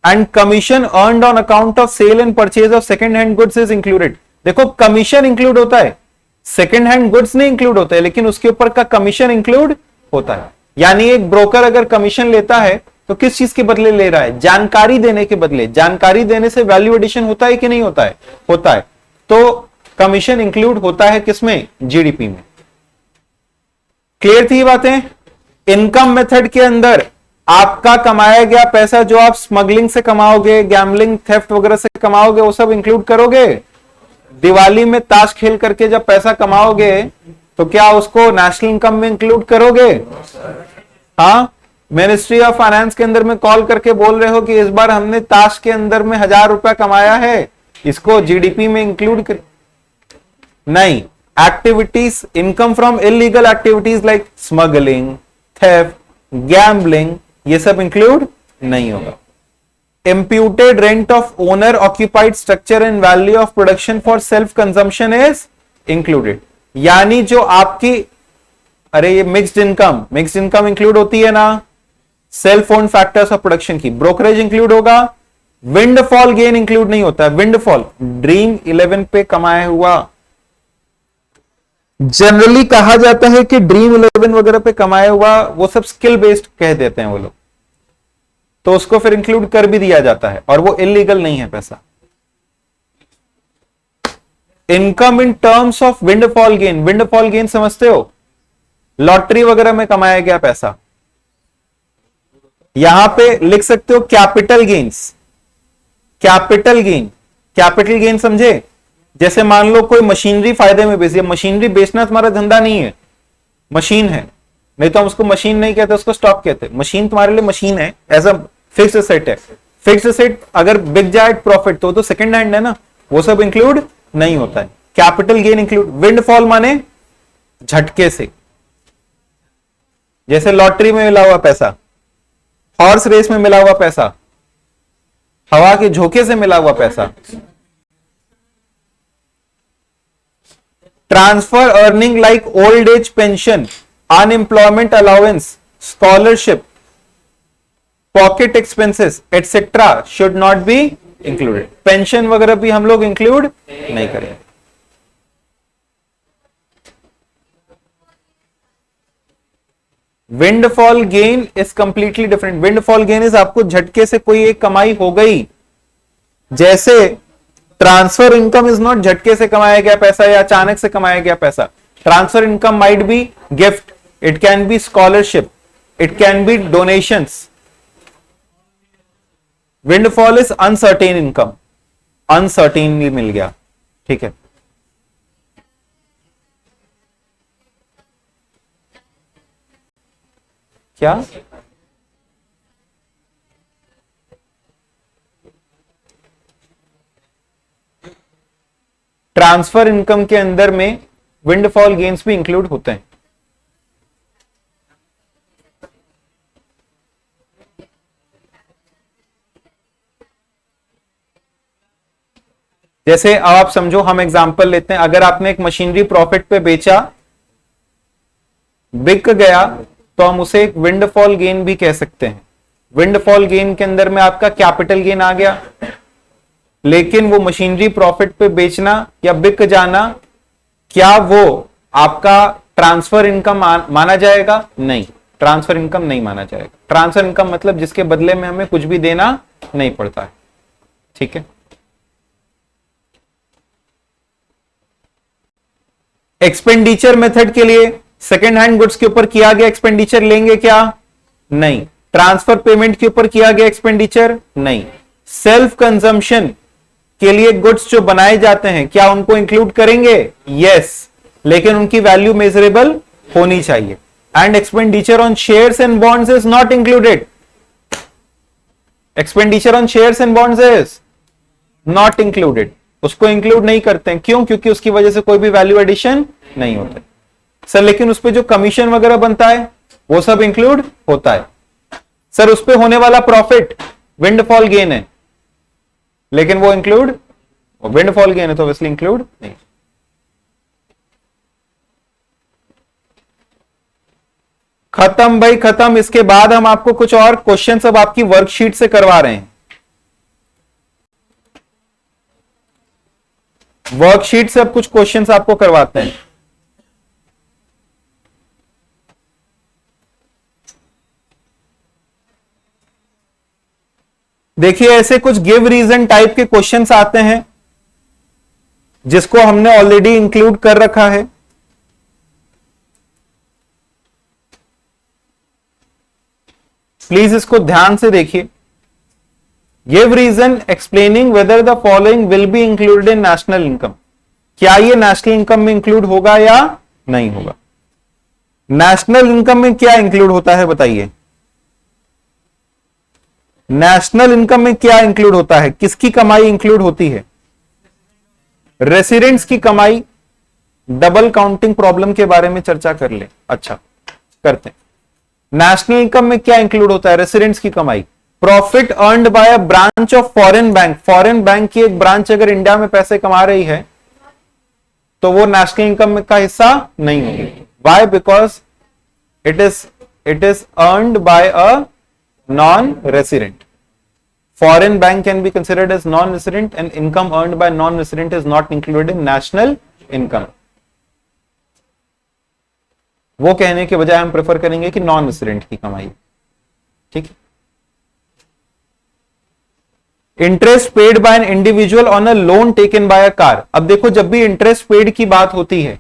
And commission earned on account of sale and purchase of second hand goods is included. देखो कमीशन इंक्लूड होता है, सेकंड हैंड गुड्स नहीं इंक्लूड होता है, लेकिन उसके ऊपर का कमीशन इंक्लूड होता है। यानी एक ब्रोकर अगर कमीशन लेता है तो किस चीज के बदले ले रहा है? जानकारी देने के बदले। जानकारी देने से वैल्यू एडिशन होता है कि नहीं होता है? होता है। तो कमीशन इंक्लूड होता है किसमें? जीडीपी में। क्लियर थी बातें? इनकम मेथड के अंदर आपका कमाया गया पैसा जो आप स्मगलिंग से कमाओगे, गैम्बलिंग, थेफ्ट वगैरह से कमाओगे, वो सब इंक्लूड करोगे? दिवाली में ताश खेल करके जब पैसा कमाओगे तो क्या उसको नेशनल इनकम में इंक्लूड करोगे? हाँ, मिनिस्ट्री ऑफ फाइनेंस के अंदर में कॉल करके बोल रहे हो कि इस बार हमने ताश के अंदर में 1000 रुपया कमाया है, इसको जीडीपी में इंक्लूड कर? नहीं। Activities, income from illegal activities like smuggling, theft, gambling, ये सब इंक्लूड नहीं होगा। Imputed rent of owner occupied structure and value of production for self consumption is included। यानी जो आपकी, अरे ये मिक्स्ड इनकम इंक्लूड होती है ना, self own factors of production की, ब्रोकरेज इंक्लूड होगा, विंडफॉल गेन इंक्लूड नहीं होता है। विंडफॉल ड्रीम 11 पे कमाया हुआ, जनरली कहा जाता है कि ड्रीम 11 वगैरह पे कमाया हुआ वो सब स्किल बेस्ड कह देते हैं वो लोग, तो उसको फिर इंक्लूड कर भी दिया जाता है, और वो इलीगल नहीं है पैसा। Income in terms of windfall gain, windfall gain समझते हो? लॉटरी वगैरह में कमाया गया पैसा। यहां पे लिख सकते हो कैपिटल गेन्स, कैपिटल गेन समझे? जैसे मान लो कोई मशीनरी फायदे में बेची, मशीनरी बेचना तुम्हारा धंधा नहीं है, मशीन है, नहीं तो हम उसको मशीन नहीं कहते, उसको स्टॉक कहते। मशीन तुम्हारे लिए मशीन है, एज अ फिक्स्ड एसेट है। फिक्स्ड एसेट अगर बिक जाए प्रॉफिट तो सेकंड हैंड है ना, वो सब इंक्लूड नहीं होता है। Capital gain include. विंडफॉल माने झटके से, जैसे लॉटरी में मिला हुआ पैसा, हॉर्स रेस में मिला हुआ पैसा, हवा के झोंके से मिला हुआ पैसा। Transfer earning like old age pension, unemployment allowance, scholarship, pocket expenses etcetera should not be included. Pension वगैरह भी हम लोग इंक्लूड नहीं करेंगे। Windfall gain is completely different. Windfall gain is आपको झटके से कोई एक कमाई हो गई, जैसे ट्रांसफर इनकम इज नॉट झटके से कमाया गया पैसा या अचानक से कमाया गया पैसा। Transfer income might be gift, it can be scholarship, it can be donations. Windfall is uncertain income, uncertainly मिल गया, ठीक है। क्या ट्रांसफर इनकम के अंदर में विंडफॉल गेन्स भी इंक्लूड होते हैं। जैसे अब आप समझो, हम एग्जांपल लेते हैं, अगर आपने एक मशीनरी प्रॉफिट पे बेचा, बिक गया, तो हम उसे एक विंडफॉल गेन भी कह सकते हैं। विंडफॉल गेन के अंदर में आपका कैपिटल गेन आ गया, लेकिन वो मशीनरी प्रॉफिट पे बेचना या बिक जाना क्या वो आपका ट्रांसफर इनकम माना जाएगा? नहीं, ट्रांसफर इनकम नहीं माना जाएगा। ट्रांसफर इनकम मतलब जिसके बदले में हमें कुछ भी देना नहीं पड़ता है। ठीक है। एक्सपेंडिचर मेथड के लिए सेकेंड हैंड गुड्स के ऊपर किया गया एक्सपेंडिचर लेंगे क्या? नहीं। ट्रांसफर पेमेंट के ऊपर किया गया एक्सपेंडिचर? नहीं। सेल्फ कंजम्पशन के लिए गुड्स जो बनाए जाते हैं क्या उनको इंक्लूड करेंगे? यस, लेकिन उनकी वैल्यू मेजरेबल होनी चाहिए। And expenditure on shares and bonds is not included. Expenditure on shares and bonds is not included, उसको इंक्लूड नहीं करते हैं। क्यों? क्योंकि उसकी वजह से कोई भी वैल्यू एडिशन नहीं होता सर। लेकिन उस पर जो कमीशन वगैरह बनता है वो सब इंक्लूड होता है सर। उस पर होने वाला प्रॉफिट विंडफॉल गेन है, लेकिन वो इंक्लूड, विंडफॉल गेन है तो ऑब्वियसली इंक्लूड नहीं। खत्म भाई खत्म। इसके बाद हम आपको कुछ और क्वेश्चन अब आपकी वर्कशीट से करवा रहे हैं। वर्कशीट से अब कुछ क्वेश्चंस आपको करवाते हैं। देखिए ऐसे कुछ गिव रीजन टाइप के क्वेश्चंस आते हैं जिसको हमने ऑलरेडी इंक्लूड कर रखा है। प्लीज इसको ध्यान से देखिए। Give reason explaining whether the following will be included in national income. क्या ये नेशनल इनकम में इंक्लूड होगा या नहीं होगा? नेशनल इनकम में क्या इंक्लूड होता है बताइए? नेशनल इनकम में क्या इंक्लूड होता है? किसकी कमाई इंक्लूड होती है? रेसिडेंट्स की कमाई। डबल काउंटिंग प्रॉब्लम के बारे में चर्चा कर ले। अच्छा करते हैं। नेशनल इनकम में क्या इंक्लूड होता है? रेसिडेंट्स की कमाई। Profit earned by a branch of foreign bank. Foreign bank की एक ब्रांच अगर इंडिया में पैसे कमा रही है तो वो नेशनल इनकम का हिस्सा नहीं होगी। Why? Because it is earned by a non-resident. Foreign bank can be considered as non-resident and income earned by non-resident is not included in national income. वो कहने के बजाय हम प्रेफर करेंगे कि नॉन रेसिडेंट की कमाई। ठीक है। Interest paid by an individual on a loan taken by a car. अब देखो जब भी इंटरेस्ट पेड की बात होती है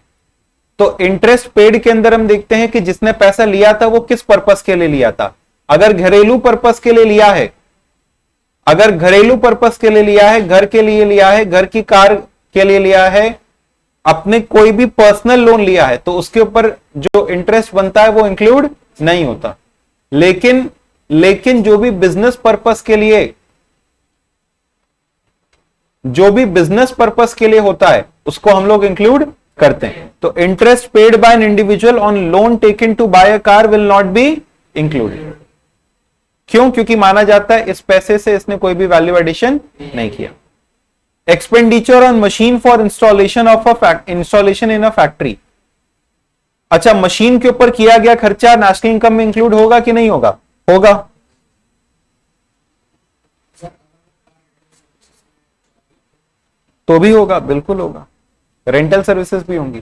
तो इंटरेस्ट पेड के अंदर हम देखते हैं कि जिसने पैसा लिया था वो किस पर्पस के लिए लिया था। अगर घरेलू पर्पस के लिए लिया है, अगर घरेलू पर्पस के लिए लिया है, घर के लिए लिया है, घर की कार के लिए लिया है, अपने कोई भी पर्सनल लोन लिया है, तो उसके ऊपर जो इंटरेस्ट बनता है वो इंक्लूड नहीं होता। लेकिन जो भी बिजनेस पर्पस के लिए, जो भी बिजनेस पर्पस के लिए होता है उसको हम लोग इंक्लूड करते हैं। तो interest paid by an individual on loan taken to buy a car will not be included. क्यों? क्योंकि माना जाता है इस पैसे से इसने कोई भी वैल्यू एडिशन नहीं किया। Expenditure on machine for installation installation in a factory. अच्छा, मशीन के ऊपर किया गया खर्चा नेशनल इनकम में इंक्लूड होगा कि नहीं होगा? होगा। तो भी होगा, बिल्कुल होगा। रेंटल सर्विसेज भी होंगी,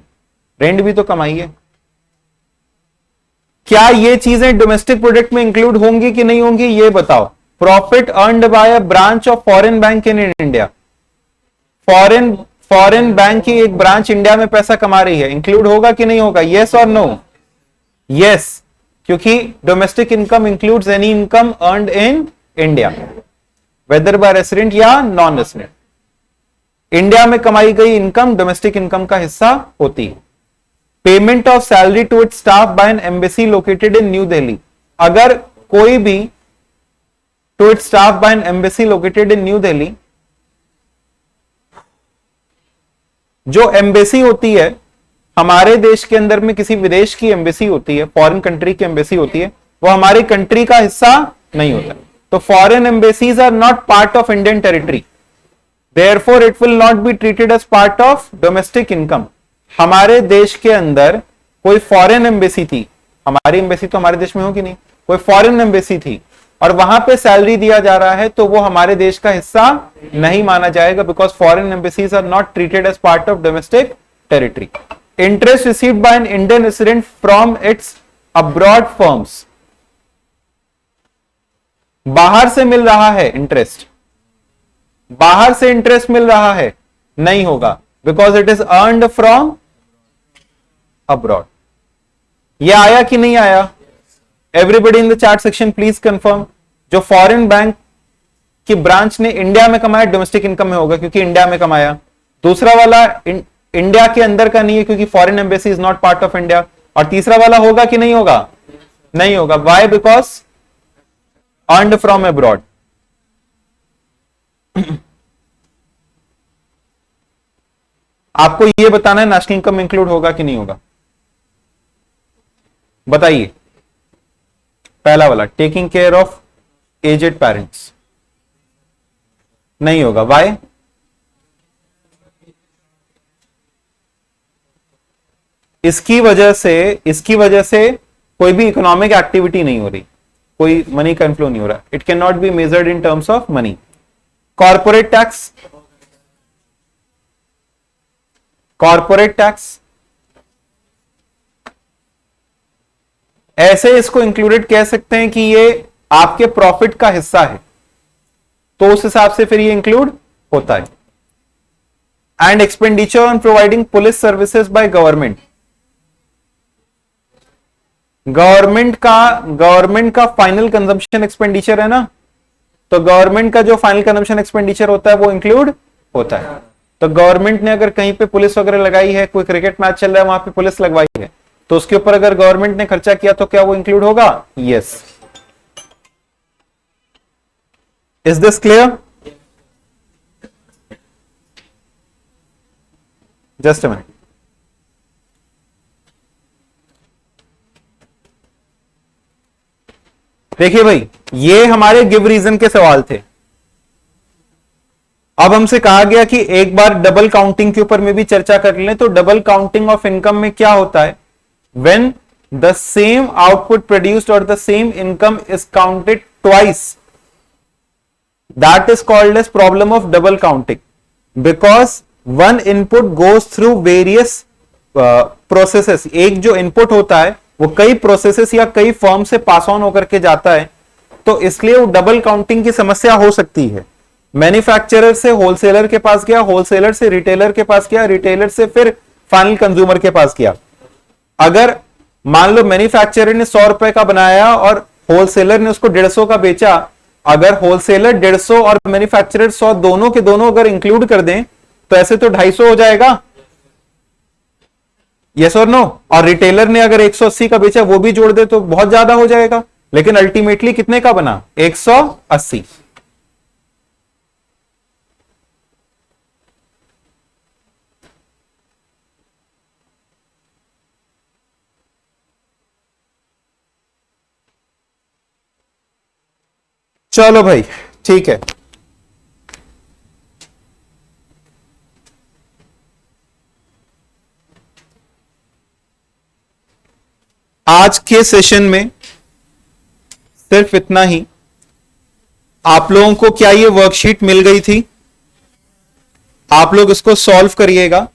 रेंट भी तो कमाई है। क्या ये चीजें डोमेस्टिक प्रोडक्ट में इंक्लूड होंगी कि नहीं होंगी ये बताओ। Profit earned by a branch of foreign bank in India. Foreign bank की एक ब्रांच इंडिया में पैसा कमा रही है, इंक्लूड होगा कि नहीं होगा? यस और नो? यस, क्योंकि domestic income includes any income earned in India whether by resident या नॉन रेसिडेंट। इंडिया में कमाई गई इनकम डोमेस्टिक इनकम का हिस्सा होती है। Payment of salary to its staff by an embassy located in New Delhi. अगर कोई भी to its staff by an embassy located in New Delhi, जो एम्बेसी होती है हमारे देश के अंदर में, किसी विदेश की एम्बेसी होती है, फॉरेन कंट्री की एम्बेसी होती है, वो हमारी कंट्री का हिस्सा नहीं होता। तो foreign embassies are not part of Indian territory, therefore it will not be treated as part of domestic income. हमारे देश के अंदर कोई फॉरेन एम्बेसी थी, हमारी एम्बेसी तो हमारे देश में होगी नहीं, कोई फॉरेन एम्बेसी थी और वहां पे सैलरी दिया जा रहा है, तो वो हमारे देश का हिस्सा नहीं माना जाएगा, because foreign embassies are not treated as part of domestic territory. Interest received by an Indian resident from its abroad firms, बाहर से मिल रहा है इंटरेस्ट, बाहर से इंटरेस्ट मिल रहा है, नहीं होगा, because it is earned from abroad. ये आया कि नहीं आया? Everybody in the chat section please confirm. जो फॉरेन बैंक की ब्रांच ने इंडिया में कमाया, डोमेस्टिक इनकम में होगा क्योंकि इंडिया में कमाया। दूसरा वाला इंडिया के अंदर का नहीं है क्योंकि foreign embassy is not part of India. और तीसरा वाला होगा कि नहीं होगा? नहीं होगा। Why? Because earned from abroad. आपको यह बताना है नेशनल इनकम इंक्लूड होगा कि नहीं होगा, बताइए। पहला वाला taking care of aged parents, नहीं होगा। वाई? इसकी वजह से कोई भी इकोनॉमिक एक्टिविटी नहीं हो रही, कोई मनी का इनफ्लो नहीं हो रहा। It can not be measured in terms of money. Corporate tax, corporate tax ऐसे इसको इंक्लूडेड कह सकते हैं कि ये आपके प्रॉफिट का हिस्सा है, तो उस हिसाब से फिर ये इंक्लूड होता है। And expenditure on providing police services by government, government का फाइनल कंजम्पशन एक्सपेंडिचर है ना, तो गवर्नमेंट का जो फाइनल कंजम्पशन एक्सपेंडिचर होता है वो इंक्लूड होता है। तो गवर्नमेंट ने अगर कहीं पे पुलिस वगैरह लगाई है, कोई क्रिकेट मैच चल रहा है वहां पे पुलिस लगवाई है, तो उसके ऊपर अगर गवर्नमेंट ने खर्चा किया तो क्या वो इंक्लूड होगा? Yes. Is this clear? Just a minute. देखिए भाई, ये हमारे गिव रीजन के सवाल थे। अब हमसे कहा गया कि एक बार डबल काउंटिंग के ऊपर में भी चर्चा कर लें। तो डबल काउंटिंग ऑफ इनकम में क्या होता है? When the same output produced or the same income is counted twice, that is called as problem of double counting, because one input goes through various processes। एक जो इनपुट होता है वो कई प्रोसेसेस या कई फर्म से पास ऑन होकर के जाता है, तो इसलिए वो डबल काउंटिंग की समस्या हो सकती है। मैन्युफैक्चरर से होलसेलर के पास गया, होलसेलर से रिटेलर के पास गया, रिटेलर से फिर फाइनल कंज्यूमर के पास गया। अगर मान लो मैन्युफैक्चरर ने 100 रुपए का बनाया और होलसेलर ने उसको 150 का बेचा, अगर होलसेलर 150 और मैन्युफैक्चरर 100 दोनों के दोनों अगर इंक्लूड कर दें तो ऐसे तो 250 हो जाएगा। यस और नो? और रिटेलर ने अगर 180 का बेचा वो भी जोड़ दे तो बहुत ज्यादा हो जाएगा, लेकिन अल्टीमेटली कितने का बना? 180। चलो भाई ठीक है। आज के सेशन में सिर्फ इतना ही। आप लोगों को क्या ये वर्कशीट मिल गई थी? आप लोग इसको सॉल्व करिएगा।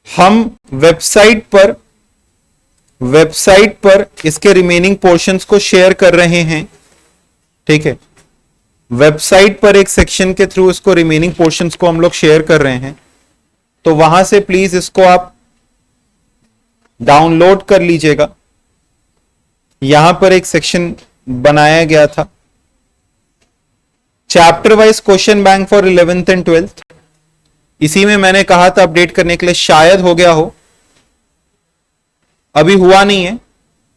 हम वेबसाइट पर इसके रिमेनिंग पोर्शंस को शेयर कर रहे हैं, ठीक है। वेबसाइट पर एक सेक्शन के थ्रू इसको रिमेनिंग पोर्शंस को हम लोग शेयर कर रहे हैं, तो वहां से प्लीज इसको आप डाउनलोड कर लीजिएगा। यहां पर एक सेक्शन बनाया गया था, chapter wise question bank for 11th and 12th। इसी में मैंने कहा था अपडेट करने के लिए, शायद हो गया हो, अभी हुआ नहीं है।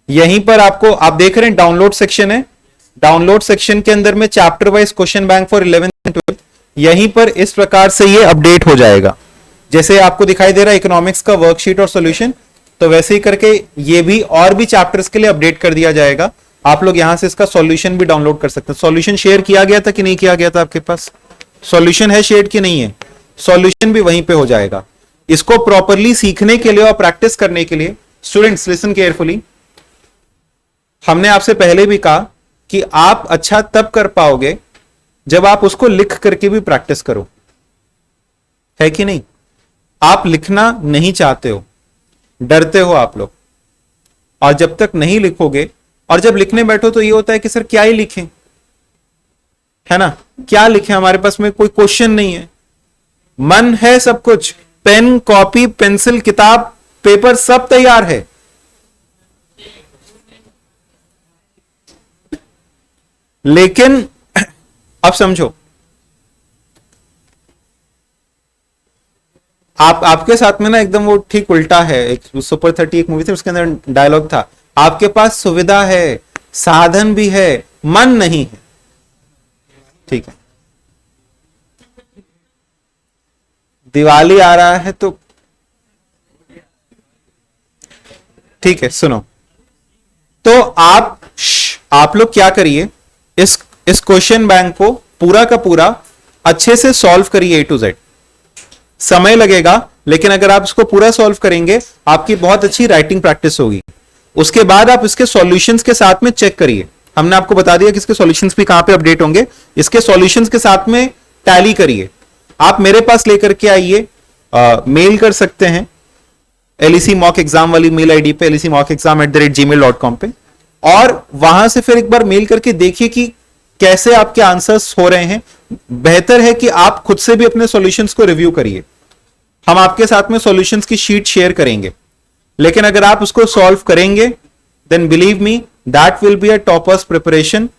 यहीं पर आपको, आप देख रहे हैं डाउनलोड सेक्शन है, डाउनलोड सेक्शन के अंदर में chapter wise question bank for 11th and 12th, यहीं पर इस प्रकार से ये अपडेट हो जाएगा। जैसे आपको दिखाई दे रहा है इकोनॉमिक्स का वर्कशीट और सॉल्यूशन, तो वैसे ही करके ये भी और भी चैप्टर्स के लिए अपडेट कर दिया जाएगा। आप लोग यहां से इसका सॉल्यूशन भी डाउनलोड कर सकते हैं। सॉल्यूशन शेयर किया गया था कि नहीं किया गया था? आपके पास सॉल्यूशन है शेयर की नहीं है? सॉल्यूशन भी वहीं पे हो जाएगा। इसको प्रॉपरली सीखने के लिए और प्रैक्टिस करने के लिए, स्टूडेंट्स लिसन केयरफुली, हमने आपसे पहले भी कहा कि आप अच्छा तब कर पाओगे जब आप उसको लिख करके भी प्रैक्टिस करो, है कि नहीं? आप लिखना नहीं चाहते हो, डरते हो आप लोग, और जब तक नहीं लिखोगे और जब लिखने बैठो तो ये होता है कि सर क्या ही लिखें, है ना, क्या लिखें, हमारे पास में कोई क्वेश्चन नहीं है, मन है सब कुछ, पेन कॉपी पेंसिल किताब पेपर सब तैयार है, लेकिन अब समझो आपके साथ में ना एकदम वो ठीक उल्टा है। एक सुपर 30 एक मूवी थी, उसके अंदर डायलॉग था, आपके पास सुविधा है, साधन भी है, मन नहीं है। ठीक है, दिवाली आ रहा है तो ठीक है, सुनो, तो आप लोग क्या करिए, इस क्वेश्चन बैंक को पूरा का पूरा अच्छे से सॉल्व करिए A to Z। समय लगेगा, लेकिन अगर आप इसको पूरा सॉल्व करेंगे आपकी बहुत अच्छी राइटिंग प्रैक्टिस होगी। उसके बाद आप इसके सॉल्यूशंस के साथ में चेक करिए, हमने आपको बता दिया कि इसके सॉल्यूशंस भी कहां पे अपडेट होंगे, इसके सॉल्यूशंस के साथ में टैली करिए। आप मेरे पास लेकर के आइए, मेल कर सकते हैं LEC मॉक एग्जाम वाली मेल आईडी पे, LECmockexam@gmail.com पे, और वहां से फिर एक बार मेल करके देखिए कि कैसे आपके आंसर्स हो रहे हैं। बेहतर है कि आप खुद से भी अपने सॉल्यूशंस को रिव्यू करिए, हम आपके साथ में सॉल्यूशंस की शीट शेयर करेंगे, लेकिन अगर आप उसको सॉल्व करेंगे then believe me that will be a toppers preparation,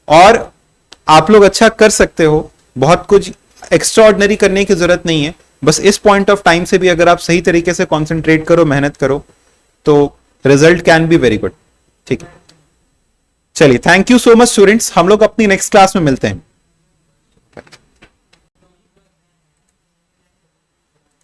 और आप लोग अच्छा कर सकते हो। बहुत कुछ एक्स्ट्रा ऑर्डिनरी करने की जरूरत नहीं है, बस इस पॉइंट ऑफ टाइम से भी अगर आप सही तरीके से कॉन्सेंट्रेट करो, मेहनत करो, तो result can be very good. ठीक है, चलिए, thank you so much students, हम लोग अपनी नेक्स्ट क्लास में मिलते हैं।